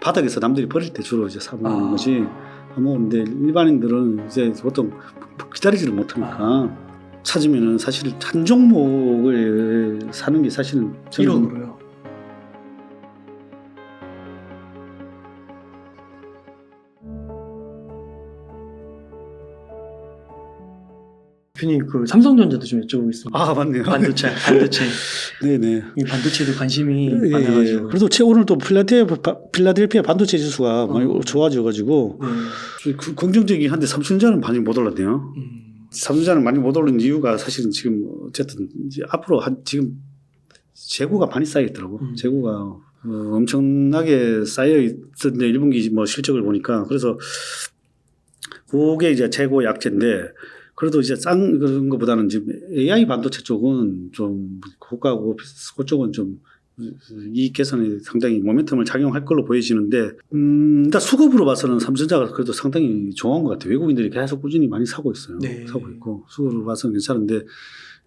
바닥에서 남들이 버릴 때 주로 이제 사 먹는 거지. 사 먹는데 일반인들은 이제 보통 기다리지를 못하니까 찾으면은 사실 한 종목을 사는 게 사실은 1억으로요. 대표님 그 삼성전자도 좀 여쭤보겠습니다. 아 맞네요. 반도체. 네네. 이 반도체도 관심이 예, 많아가지고. 그래도 오늘 또 필라델피아 반도체 지수가 많이 좋아져가지고 긍정적이긴 한데 삼성전자는 많이 못 올랐네요. 삼성전자는 많이 못 오른 이유가 사실은 지금 어쨌든 이제 앞으로 지금 재고가 많이 쌓여있더라고. 재고가 엄청나게 쌓여있었는데 1분기 뭐 실적을 보니까 그래서 그게 이제 재고 약재인데 그래도 이제 싼 그런 것보다는 지금 AI 반도체 쪽은 좀 고가고 그쪽은 좀 이익 개선에 상당히 모멘텀을 작용할 걸로 보여지는데 일단 수급으로 봐서는 삼성전자가 그래도 상당히 좋은 것 같아요. 외국인들이 계속 꾸준히 많이 사고 있어요. 네. 사고 있고 수급으로 봐서는 괜찮은데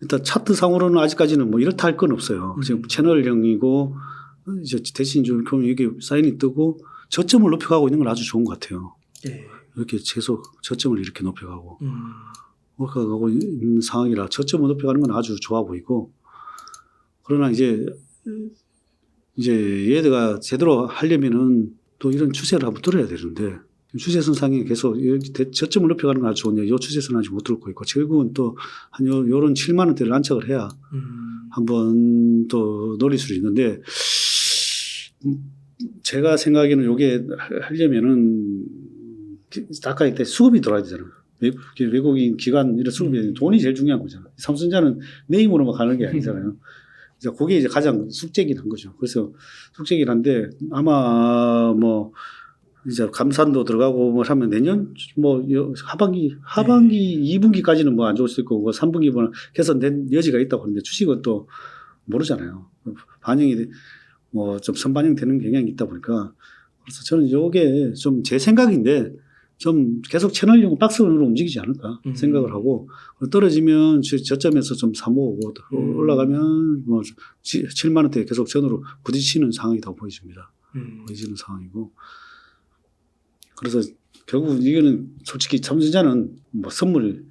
일단 차트 상으로는 아직까지는 뭐 이렇다 할 건 없어요. 지금 채널형이고 이제 대신 좀 이게 사인이 뜨고 저점을 높여가고 있는 건 아주 좋은 것 같아요. 네. 이렇게 계속 저점을 이렇게 높여가고 가고 있는 상황이라 저점을 높여가는 건 아주 좋아 보이고 그러나 이제 얘가 제대로 하려면은 또 이런 추세를 한번 뚫어야 되는데 추세선상에 계속 저점을 높여가는 건 아주 좋은데 이 추세선은 아직 못 뚫고 있고 결국은 또 한 요런 7만 원대를 안착을 해야 한번 또 노릴 수 있는데 제가 생각에는 요게 하려면은 아까 했던 수급이 들어와야 되잖아요. 외국인 기관 이런 수급이 돈이 제일 중요한 거잖아요. 삼성전자는 내 힘으로만 가는 게 아니잖아요. 그게 이제 가장 숙제긴 한 거죠. 그래서 숙제긴 한데 아마 뭐 이제 감산도 들어가고 뭐 하면 내년 뭐 하반기 2분기까지는 뭐 안 좋을 수 있고 3분기는 개선된 여지가 있다고 하는데 주식은 또 모르잖아요. 반영이 뭐 좀 선반영되는 경향이 있다 보니까 그래서 저는 요게 좀 제 생각인데 좀 계속 채널형 박스로 움직이지 않을까 생각을 하고 떨어지면 저점에서 좀 사모으고 올라가면 뭐 7만 원대 계속 전으로 부딪히는 상황이라고 보여집니다. 보여지는 상황이고 그래서 결국 이거는 솔직히 삼성전자는 뭐 선물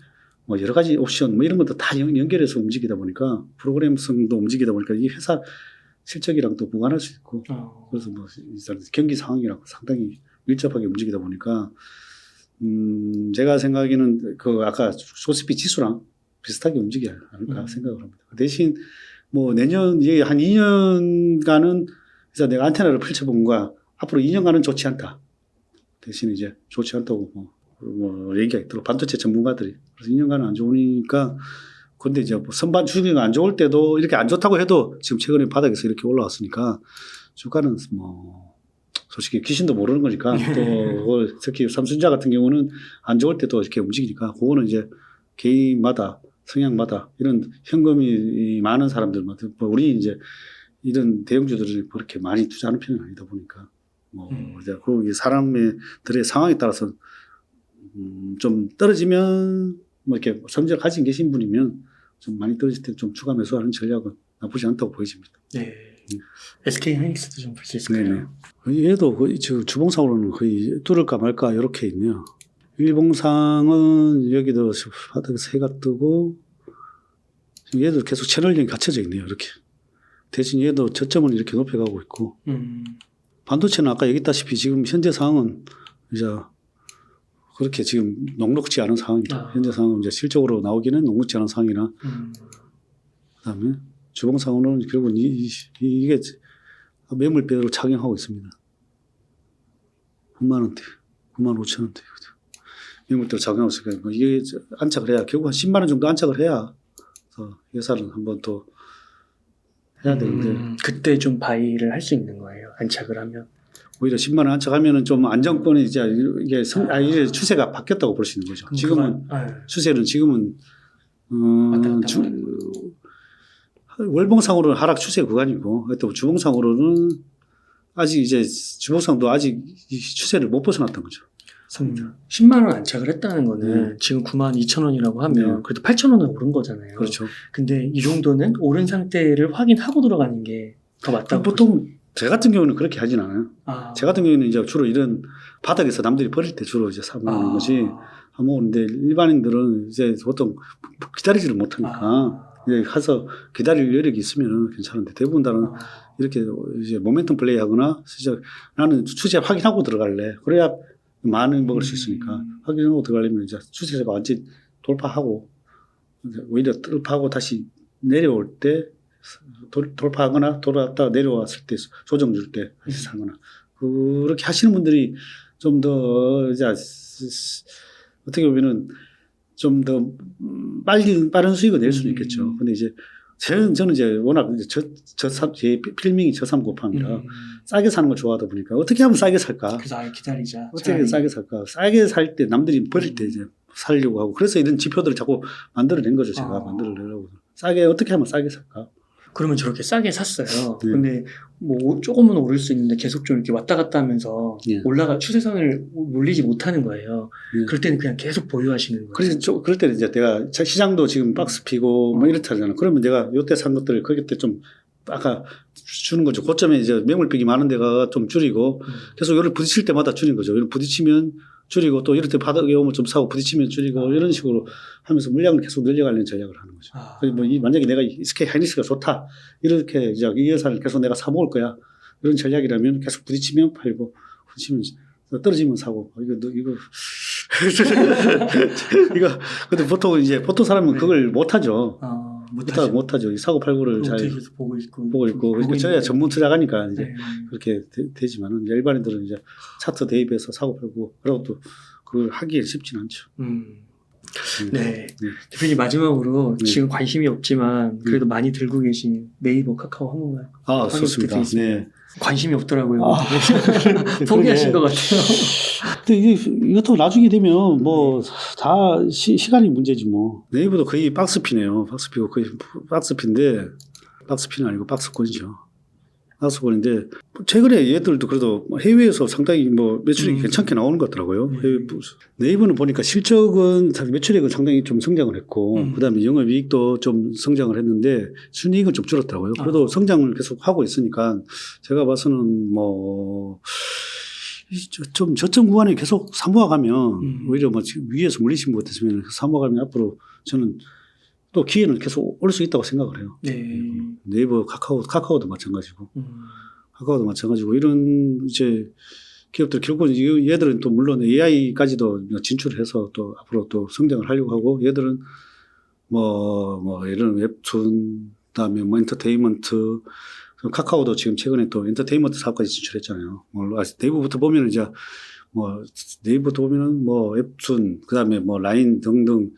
뭐 여러 가지 옵션 뭐 이런 것도 다 연결해서 움직이다 보니까 프로그램성도 움직이다 보니까 이 회사 실적이랑 또 무관할 수 있고 그래서 뭐 경기 상황이랑 상당히 밀접하게 움직이다 보니까 제가 생각에는 그 아까 코스피 지수랑 비슷하게 움직이지 않을까 생각을 합니다. 대신 뭐 내년 이게 한 2년간은 그래서 내가 안테나를 펼쳐본 거야. 앞으로 2년간은 좋지 않다. 대신 이제 좋지 않다고 뭐 얘기가 있더라고. 반도체 전문가들이. 그래서 2년간은 안 좋으니까 근데 이제 뭐 선반 주기가 안 좋을 때도 이렇게 안 좋다고 해도 지금 최근에 바닥에서 이렇게 올라왔으니까 주가는 뭐 솔직히 귀신도 모르는 거니까 또 특히 삼성전자 같은 경우는 안 좋을 때도 이렇게 움직이니까 그거는 이제 개인마다 성향마다 이런 현금이 많은 사람들마다 우리 이제 이런 대형주들을 그렇게 많이 투자하는 편은 아니다 보니까 뭐 그 사람들의 상황에 따라서 좀 떨어지면 뭐 이렇게 성적 가진 계신 분이면 좀 많이 떨어질 때 좀 추가 매수하는 전략은 나쁘지 않다고 보여집니다. 네. SK 하이닉스도 좀 볼 수 있을까요? 네네. 얘도 거의 주봉상으로는 거의 뚫을까 말까 이렇게 있네요. 일봉상은 여기도 바닥에서 해가 뜨고 얘도 계속 채널링이 갖춰져 있네요. 이렇게. 대신 얘도 저점은 이렇게 높여가고 있고 반도체는 아까 얘기했다시피 지금 현재 상황은 이제 그렇게 지금 녹록지 않은 상황입니다. 현재 상황은 이제 실적으로 나오기는 녹록지 않은 상황이나 그다음에 주봉상으로는 결국은 이게 매물배로 착용하고 있습니다. 9만 원대, 9만 5천 원대. 매물대로 착용하고 있으니까 이게 안착을 해야 결국 한 10만 원 정도 안착을 해야 회사를 한번 또 해야 되는데 그때 좀 바이를 할 수 있는 거예요. 안착을 하면. 오히려 10만 원 안착하면은 좀 안정권이 이제 이게 이제 추세가 바뀌었다고 볼 수 있는 거죠. 지금은 추세는 지금은 월봉상으로는 하락 추세 구간이고 또 주봉상으로는 아직 이제 주봉상도 아직 이 추세를 못 벗어났던 거죠. 10만 원 안착을 했다는 거는 지금 9만 2천 원이라고 하면 그래도 8천 원은 오른 거잖아요. 그렇죠. 근데 이 정도는 오른 상태를 확인하고 들어가는 게 더 맞다고 보통 제 같은 경우는 그렇게 하진 않아요. 아. 제 같은 경우는 이제 주로 이런 바닥에서 남들이 버릴 때 주로 이제 사 먹는 것이 먹는데 일반인들은 이제 보통 기다리지를 못하니까 이제 가서 기다릴 여력이 있으면 괜찮은데 대부분 다는 이렇게 이제 모멘텀 플레이 하거나 진짜 나는 추세 확인하고 들어갈래. 그래야 많이 먹을 수 있으니까 확인하고 들어가려면 이제 추세가 완전히 돌파하고 오히려 돌파하고 다시 내려올 때 돌파하거나 돌아왔다가 내려왔을 때 조정 줄 때 다시 사거나 그렇게 하시는 분들이 좀 더 이제 어떻게 보면은 좀 더 빠른 수익을 낼 수는 있겠죠. 근데 이제 저는 이제 워낙 제 필명이 저삼고팜이라 싸게 사는 걸 좋아하다 보니까 어떻게 하면 싸게 살까? 그래서 아예 기다리자. 어떻게 싸게 살까? 싸게 살 때 남들이 버릴 때 이제 살려고 하고 그래서 이런 지표들을 자꾸 만들어낸 거죠. 제가 만들어내려고. 싸게 어떻게 하면 싸게 살까? 그러면 저렇게 싸게 샀어요. 네. 근데 뭐 조금은 오를 수 있는데 계속 좀 이렇게 왔다 갔다 하면서 네. 추세선을 올리지 못하는 거예요. 네. 그럴 때는 그냥 계속 보유하시는 거예요. 그래서 그럴 때는 이제 내가 시장도 지금 박스 피고 뭐 이렇다잖아. 그러면 내가 요때 산 것들 그때 좀 아까 주는 거죠. 고점에 이제 매물비기 많은 데가 좀 줄이고 계속 요를 부딪힐 때마다 줄인 거죠. 요를 부딪히면 줄이고 또 이럴 때 바닥에 오면 좀 사고 부딪히면 줄이고 이런 식으로 하면서 물량을 계속 늘려가려는 전략을 하는 거죠. 뭐 만약에 내가 SK 하이닉스가 좋다 이렇게 이제 이 회사를 계속 내가 사 먹을 거야 이런 전략이라면 계속 부딪히면 팔고 부딪히면 떨어지면 사고 이거 근데 보통 사람은 그걸 못 하죠. 못 하죠. 사고 팔고를 잘 계속 보고 있고 그러니까 저야 전문 투자가니까 이제 네. 그렇게 되지만은 일반인들은 이제 차트 대입해서 사고 팔고 그러고 또 그걸 하기 쉽진 않죠. 네. 대표님 마지막으로 지금 관심이 없지만 그래도 많이 들고 계신 네이버 카카오 한 번만 좋습니다. 네. 관심이 없더라고요. 포기하신 것 같아요. 근데 이것도 나중에 되면 뭐 다 시간이 문제지 뭐. 네이버도 거의 박스피네요. 박스피고 거의 박스피인데 박스피는 아니고 박스권이죠. 박스권인데 최근에 얘들도 그래도 해외에서 상당히 뭐 매출액이 괜찮게 나오는 것 같더라고요. 네이버는 보니까 실적은 매출액은 상당히 좀 성장을 했고 그다음에 영업이익도 좀 성장을 했는데 순이익은 좀 줄었더라고요. 그래도 성장을 계속 하고 있으니까 제가 봐서는 뭐 좀 저점 구간에 계속 사모아가면 오히려 뭐 지금 위에서 물리신 것 같았으면 사모아가면 앞으로 저는 또 기회는 계속 올 수 있다고 생각을 해요. 네. 네이버, 카카오도 마찬가지고. 카카오도 마찬가지고 이런 이제 기업들 결국은 얘들은 또 물론 AI까지도 진출해서 또 앞으로 또 성장을 하려고 하고 얘들은 뭐 이런 웹툰 그다음에 뭐 엔터테인먼트 카카오도 지금 최근에 또 엔터테인먼트 사업까지 진출했잖아요. 네이버부터 보면은 이제 뭐 네이버부터 보면은 뭐 웹툰 그다음에 뭐 라인 등등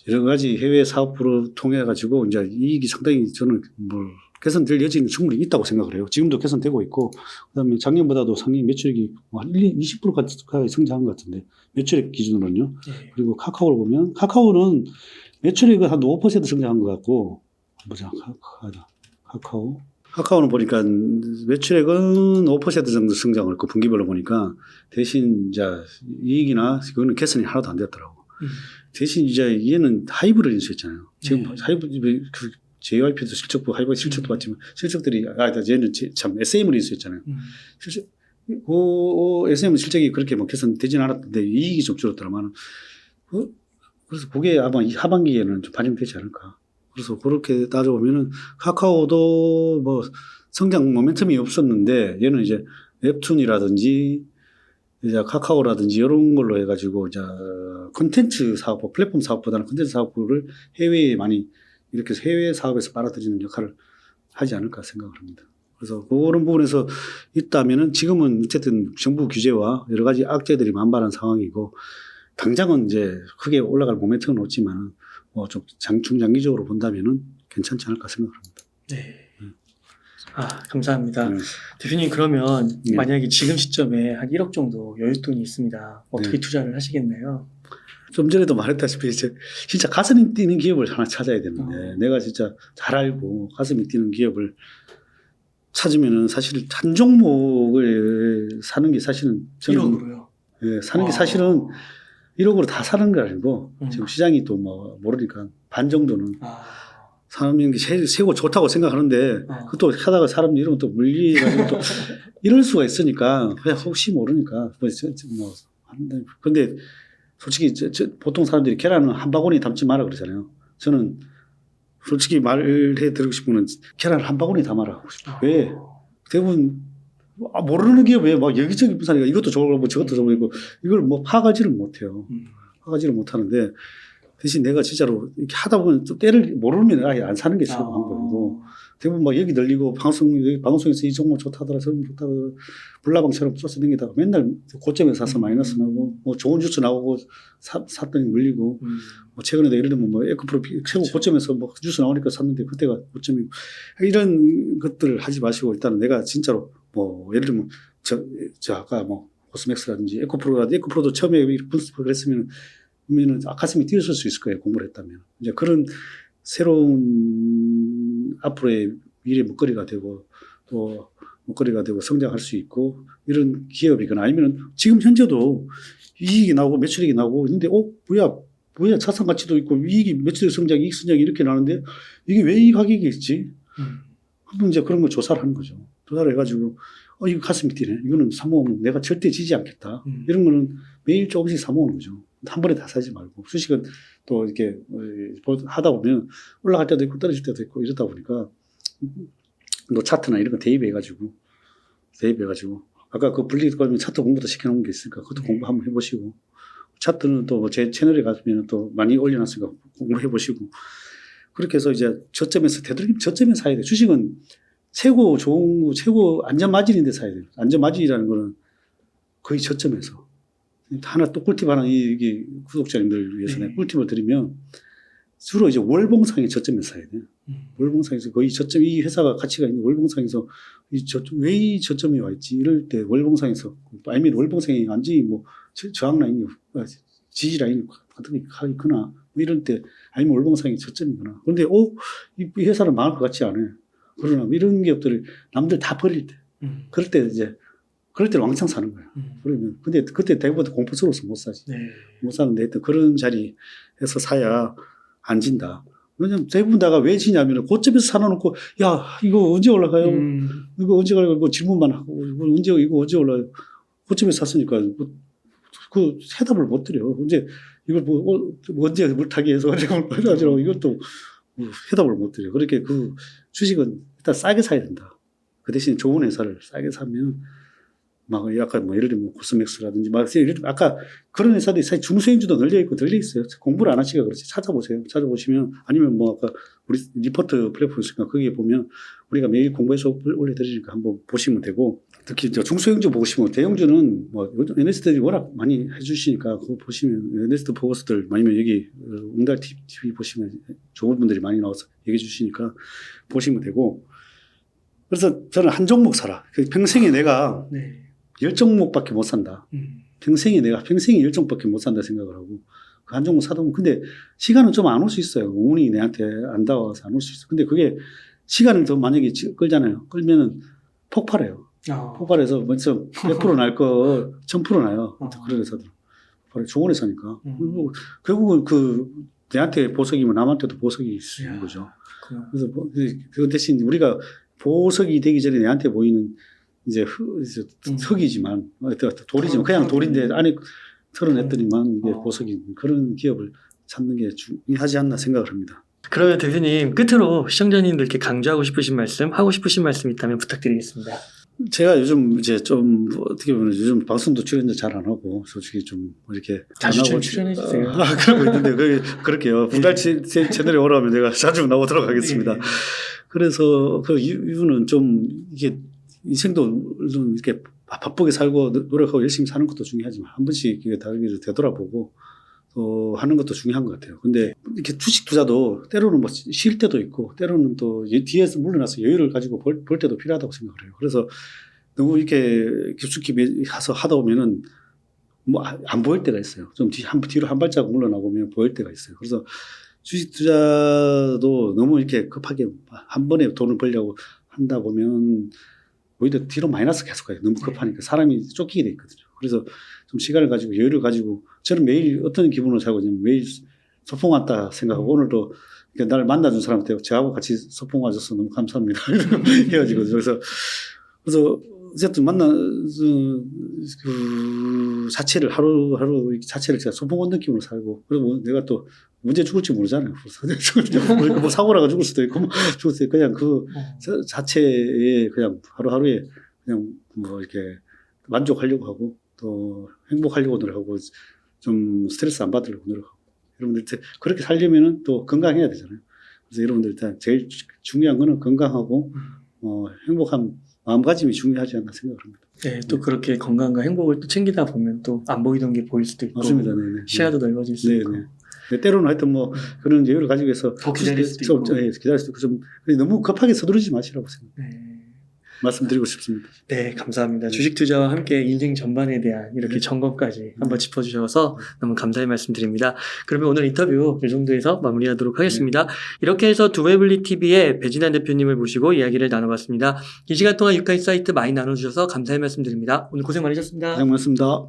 여러 가지 해외 사업부를 통해 가지고 이제 이익이 상당히 저는 뭐 개선될 여지는 충분히 있다고 생각을 해요. 지금도 개선되고 있고 그다음에 작년보다도 상당히 매출액이 한 20% 가까이 성장한 것 같은데 매출액 기준으로는요. 네. 그리고 카카오를 보면 카카오는 매출액은 한 5% 성장한 것 같고 보자 카카오는 보니까 매출액은 5% 정도 성장을 했고 분기별로 보니까 대신 이제 이익이나 그거는 개선이 하나도 안 됐더라고. 대신 이제 얘는 하이브를 인수했잖아요. 지금 하이브드 JYP도 실적도 하이브드 실적도 봤지만 실적들이 얘는 참 SM을 인수했잖아요. SM 실적이 그렇게 뭐 개선되지는 않았는데 이익이 좀 줄었더라만 그래서 그게 아마 하반기에는 좀 반영되지 않을까. 그래서 그렇게 따져보면은 카카오도 뭐 성장 모멘텀이 없었는데 얘는 이제 웹툰이라든지 이제 카카오라든지 이런 걸로 해가지고 이제 콘텐츠 사업, 플랫폼 사업보다는 콘텐츠 사업을 해외에 많이 이렇게 해서 해외 사업에서 빨아들이는 역할을 하지 않을까 생각을 합니다. 그래서 그런 부분에서 있다면은 지금은 어쨌든 정부 규제와 여러 가지 악재들이 만발한 상황이고 당장은 이제 크게 올라갈 모멘텀은 없지만 뭐 좀 중장기적으로 본다면은 괜찮지 않을까 생각합니다. 네. 감사합니다. 대표님 그러면 만약에 지금 시점에 한 1억 정도 여윳돈이 있습니다. 어떻게 투자를 하시겠나요? 좀 전에도 말했다시피 이제 진짜 가슴이 뛰는 기업을 하나 찾아야 되는데 내가 진짜 잘 알고 가슴이 뛰는 기업을 찾으면은 사실 한 종목을 사는 게 사실은 저는 1억으로요? 예, 사는 게 사실은 1억으로 다 사는 게 아니고 지금 시장이 또 뭐 모르니까 반 정도는 사람이 세고 좋다고 생각하는데 어. 그것도 하다가 사람 이러면 또 물리가지고 또 이럴 수가 있으니까 그냥 혹시 모르니까 뭐 하는데 근데 솔직히 보통 사람들이 계란은 한 바구니 담지 마라 그러잖아요. 저는 솔직히 말해 드리고 싶은 건 계란 한 바구니 담아라 하고 싶어요. 왜? 대부분 모르는 게 왜 막 여기저기 분산이가 이것도 좋은 거고 저것도 좋은 거고 이걸 뭐 파가지를 못해요. 파가지를 못하는데 대신 내가 진짜로 이렇게 하다 보면 또 때를 모르면 아예 안 사는 게 최고 방법이고 대부분 막 여기 늘리고 방송에서 이 종목 좋다더라 저런 좋다더라 불나방처럼 쫓아다니다가 맨날 고점에 사서 마이너스 나고 뭐 좋은 주스 나오고 샀더니 물리고 뭐 최근에도 예를 들면 뭐 에코프로 최고 고점에서 뭐 주스 나오니까 샀는데 그때가 고점이고 이런 것들을 하지 마시고 일단은 내가 진짜로 뭐 예를 들면 저 아까 뭐 코스맥스라든지 에코프로도 처음에 분석을 했으면 그러면은 가슴이 뛰었을 수 있을 거예요. 공부를 했다면. 이제 그런 새로운 앞으로의 미래 먹거리가 되고 또 먹거리가 되고 성장할 수 있고 이런 기업이거나 아니면 지금 현재도 이익이 나오고 매출익이 나오고 있는데 뭐야 자산 가치도 있고 이익이 매출 성장, 이익 성장이 이렇게 나는데 이게 왜 이 가격이 있지? 그럼 이제 그런 거 조사를 하는 거죠. 조사를 해가지고 이거 가슴이 뛰네. 이거는 사모으면 내가 절대 지지 않겠다. 이런 거는 매일 조금씩 사모으는 거죠. 한 번에 다 사지 말고 주식은 또 이렇게 하다 보면 올라갈 때도 있고 떨어질 때도 있고 이러다 보니까 또 차트나 이런 거 대입해가지고 아까 그 분리 걸면 차트 공부도 시켜놓은 게 있으니까 그것도 공부 한번 해보시고 차트는 또 제 채널에 가시면 또 많이 올려놨으니까 공부해보시고 그렇게 해서 이제 저점에서 되도록이면 저점에 사야 돼. 주식은 최고 좋은 거, 최고 안전 마진인데 사야 돼요. 안전 마진이라는 거는 거의 저점에서. 하나 또 꿀팁 하나 이게 구독자님들 위해서 내가 꿀팁을 드리면 주로 이제 월봉상의 저점에서 사야 돼요. 월봉상에서 거의 저점 이 회사가 가치가 있는 월봉상에서 왜 이 저점이 와 있지 이럴 때 월봉상에서 아니면 월봉상이 완전히 뭐 저항 라인이 지지 라인 같은 게 있거나 뭐 이럴 때 아니면 월봉상이 저점이거나 그런데 이 회사는 망할 것 같지 않아요. 그러나 이런 기업들을 남들 다 버릴 때 그럴 때 왕창 사는 거예요. 그러면 근데 그때 대부분 공포스러워서 못 사지. 못 사는데 하여튼 그런 자리에서 사야 안 진다. 왜냐면 대부분 다가 왜 지냐면 고점에서 사놔놓고 야 이거 언제 올라가요? 이거 언제 올라가요? 뭐 질문만 하고 이거 언제 올라요? 고점에서 샀으니까 그 해답을 못 드려. 이걸 언제 물타기 해서 해가지고 이것도 해답을 못 드려. 그렇게 그 주식은 일단 싸게 사야 된다. 그 대신 좋은 회사를 싸게 사면 막 약간 뭐 예를 들면 코스맥스라든지 막 아까 그런 회사들이 사실 중소형주도 널려 있어요. 공부를 안 하시니까 그렇지 찾아보세요. 찾아보시면 아니면 뭐 아까 우리 리포트 플랫폼 있으니까 거기에 보면 우리가 매일 공부해서 올려드리니까 한번 보시면 되고 특히 이제 중소형주 보고 싶으면 대형주는 뭐 요즘 NS들이 워낙 많이 해주시니까 그거 보시면 NS 보고서들 아니면 여기 웅달 TV 보시면 좋은 분들이 많이 나와서 얘기해 주시니까 보시면 되고 그래서 저는 한 종목 사라. 평생에 내가 10종목밖에 못 산다. 평생에 10종목밖에 못 산다 생각을 하고 그 한 종목 사다 보면 근데 시간은 좀 안 올 수 있어요. 운이 내한테 안 닿아서 안 올 수 있어. 근데 그게 시간을 더 만약에 끌잖아요. 끌면은 폭발해요. 폭발해서 먼저 100% 날 거 1000% 나요. 그런 회사들. 좋은 회사니까. 결국은 내한테 보석이면 남한테도 보석이 있는 거죠. 그래서 그 대신 우리가 보석이 되기 전에 내한테 보이는 이제 흙이지만 돌이지만 그냥 돌인데 안에 털어냈더니만 이게 보석이 그런 기업을 찾는 게 중요하지 않나 생각을 합니다. 그러면 대표님 끝으로 시청자님들께 강조하고 싶으신 말씀, 하고 싶으신 말씀 있다면 부탁드리겠습니다. 제가 요즘 이제 좀 어떻게 보면 요즘 방송도 출연도 잘 안 하고 솔직히 좀 이렇게 자주 출연해 주세요. 그러고 있는데 그렇게요. 분달 채널에 오라면 내가 자주 나오도록 하겠습니다. 그래서 그 이유는 좀 이게 인생도 좀 이렇게 바쁘게 살고 노력하고 열심히 사는 것도 중요하지만 한 번씩 다르게 되돌아보고 또 하는 것도 중요한 것 같아요. 근데 이렇게 주식 투자도 때로는 뭐 쉴 때도 있고 때로는 또 뒤에서 물러나서 여유를 가지고 볼 때도 필요하다고 생각을 해요. 그래서 너무 이렇게 깊숙이 하다 보면은 뭐 안 보일 때가 있어요. 좀 뒤로 한 발자국 물러나 보면 보일 때가 있어요. 그래서 주식 투자도 너무 이렇게 급하게 한 번에 돈을 벌려고 한다 보면 오히려 뒤로 마이너스 계속 가요. 너무 급하니까 사람이 쫓기게 돼 있거든요. 그래서 좀 시간을 가지고 여유를 가지고 저는 매일 어떤 기분으로 살고 있냐면 매일 소풍 왔다 생각하고 오늘도 그러니까 날 만나준 사람한테 저하고 같이 소풍 와줘서 너무 감사합니다. 헤어지거든요. 그래서 어쨌든 그 자체를 하루 자체를 제가 소풍 온 느낌으로 살고, 그리고 내가 또 언제 죽을지 모르잖아요. 뭐 사고 나가 죽을 수도 있고, 뭐 죽을 수도 있고, 그냥 그 자체에 그냥 하루하루에 그냥 뭐 이렇게 만족하려고 하고, 또 행복하려고 노력하고, 좀 스트레스 안 받으려고 노력하고. 여러분들 그렇게 살려면은 또 건강해야 되잖아요. 그래서 여러분들 일단 제일 중요한 거는 건강하고, 행복한 마음가짐이 중요하지 않나 생각합니다. 네, 또 그렇게 건강과 행복을 또 챙기다 보면 또 안 보이던 게 보일 수도 있고, 맞습니다. 네네. 시야도 넓어질 수 있고. 네, 때로는 하여튼 뭐 그런 여유를 가지기 위해서 더 기다릴 수도 있고. 기다릴 수도 있고 좀 너무 급하게 서두르지 마시라고 생각합니다. 네. 말씀드리고 싶습니다. 네, 감사합니다. 주식 투자와 함께 인생 전반에 대한 이렇게 점검까지 한번 짚어주셔서 너무 감사의 말씀드립니다. 그러면 오늘 인터뷰 이 정도에서 마무리하도록 하겠습니다. 이렇게 해서 두웨블리TV의 배진환 대표님을 모시고 이야기를 나눠봤습니다. 이 시간 동안 유카이 사이트 많이 나눠주셔서 감사의 말씀드립니다. 오늘 고생 많으셨습니다. 고맙습니다.